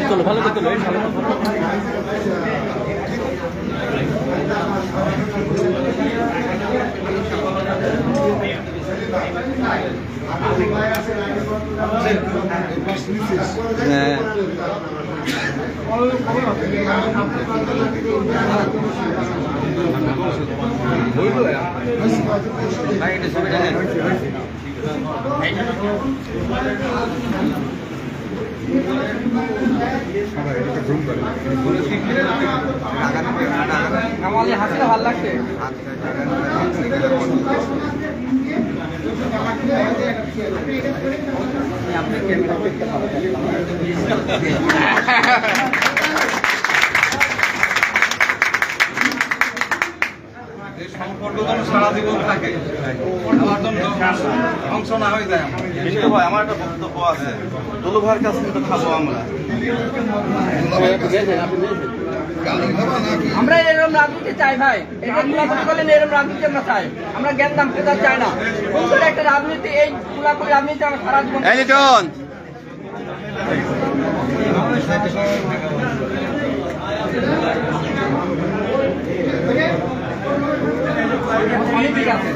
চলো ভালো করতে আমাদের হাসলে ভালো লাগছে। সম্পর্ক যেন সারা জীবন থাকে, আমার জন্য ধ্বংস না হয়ে যায়। কিন্তু ভাই আমার একটা বক্তব্য আছে, দুলু ভাইয়ের কাছে কিন্তু খাবো আমরা এরকম রাজনীতি চাই ভাই, এটা খোলাখুলি করলেন এরকম রাজনীতি আমরা চাই। আমরা জ্ঞান দাম প্রচার চাই না, সুন্দর একটা রাজনীতি, এই খোলাখুলি রাজনীতি আমরা সারা জীবন। ঠিক আছে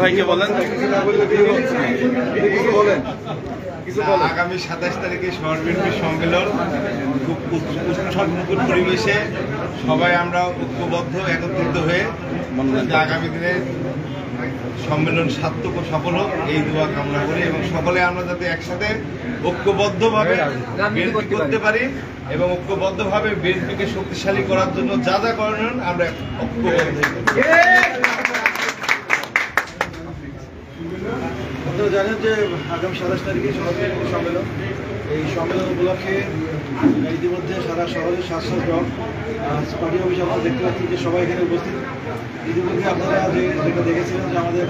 ভাইকে বলেন আগামী 27 তারিখে শহর বিএনপির সম্মেলন খুব উৎসবমুখর পরিবেশে সবাই আমরা ঐক্যবদ্ধ একত্রিত হয়ে আগামী দিনে সম্মেলন সার্থক ও সফল হোক এই দোয়া কামনা করি, এবং সকলে আমরা যাতে একসাথে ঐক্যবদ্ধভাবে বিএনপি করতে পারি এবং ঐক্যবদ্ধভাবে বিএনপিকে শক্তিশালী করার জন্য যা যা করণীয় আমরা ঐক্যবদ্ধ। আপনারা জানেন যে আগামী 27 তারিখে শহর বিএনপির সম্মেলন। এই সম্মেলন উপলক্ষে ইতিমধ্যে সারা শহরের 700 ব্লক পার্টি অফিস আপনারা দেখতে পাচ্ছি যে সবাই এখানে উপস্থিত। ইতিমধ্যে আপনারা যেটা দেখেছিলেন যে আমাদের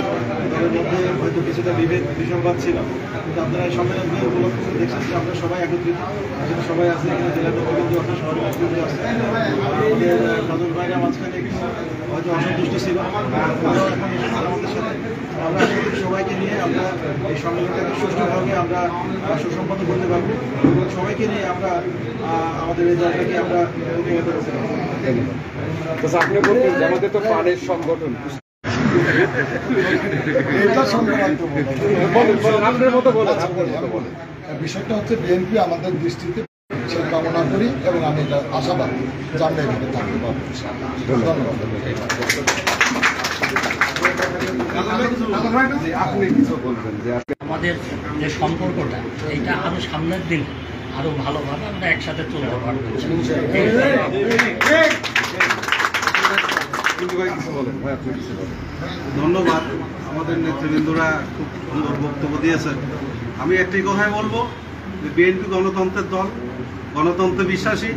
দলের মধ্যে হয়তো কিছুটা বিসংবাদ ছিল, কিন্তু আপনারা এই সম্মেলনকে উপলক্ষ করে দেখছেন যে আমরা সবাই একত্রিত, আসলে সবাই আছে এখানে, জেলা নেতৃবৃন্দ আছে, শহরের নেতৃবৃন্দ আছে। আমাদের নজর বাইরে মাঝখানে হয়তো অসন্তুষ্ট ছিল, আমাদের সাথে আমরা সবাইকে নিয়ে আমরা এই সম্মেলনটাকে সুষ্ঠুভাবে আমরা সুসম্পন্ন করতে পারবো এবং সবাইকে নিয়ে আমরা আমাদের এই জায়গাটাকে আমরা আপনি বলবেন যে আমাদের তো প্রাণের সংগঠন, বিষয়টা হচ্ছে বিএনপি আমাদের দৃষ্টিতে সে কামনা করি এবং আমি এটা আশাবাদ যে আমরা এভাবে থাকতে পারবো। ধন্যবাদ। আমাদের যে সম্পর্কটা এইটা আরো সামনের দিন আরো ভালোভাবে আমরা একসাথে চলতে পারবো। ধন্যবাদ। আমাদের নেতৃবৃন্দরা খুব সুন্দর বক্তব্য দিয়েছেন। আমি একটি কথাই বলবো যে বিএনপি গণতন্ত্রের দল, গণতন্ত্রে বিশ্বাসী।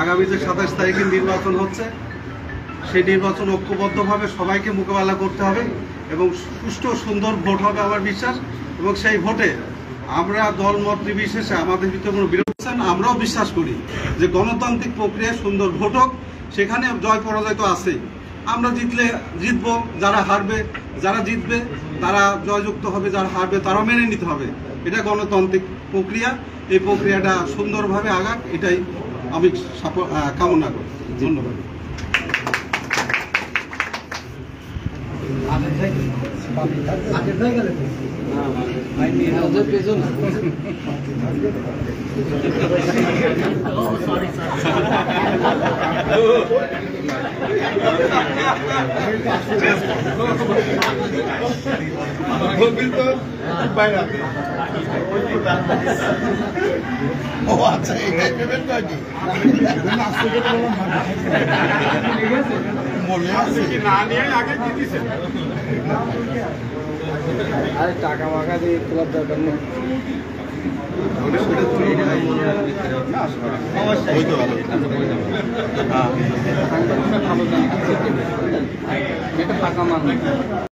আগামী যে 27 তারিখে নির্বাচন হচ্ছে, সেই নির্বাচন ঐক্যবদ্ধভাবে সবাইকে মোকাবেলা করতে হবে এবং সুষ্ঠু সুন্দর ভোট হবে আমার বিশ্বাস। এবং সেই ভোটে আমরা দল মত নির্বিশেষে আমাদের ভিতরে কোনো বিরোধ আছেন, আমরাও বিশ্বাস করি যে গণতান্ত্রিক প্রক্রিয়ায় সুন্দর ভোট হোক, সেখানে জয় পরাজয় তো আছেই। আমরা জিতলে জিতবো, যারা হারবে, যারা জিতবে তারা জয়যুক্ত হবে, যারা হারবে তারাও মেনে নিতে হবে। এটা গণতান্ত্রিক প্রক্রিয়া, এই প্রক্রিয়াটা সুন্দরভাবে আগাক, এটাই আমি কামনা করি। ধন্যবাদ। সরি ও আচ্ছা, এটাই পেমেন্ট নাকি? মনে আছে আরে টাকা মাকা দিয়ে তোলার দরকার নেই। ওই তো ভালো ভালো জানি এটা ফাঁকা মানুষ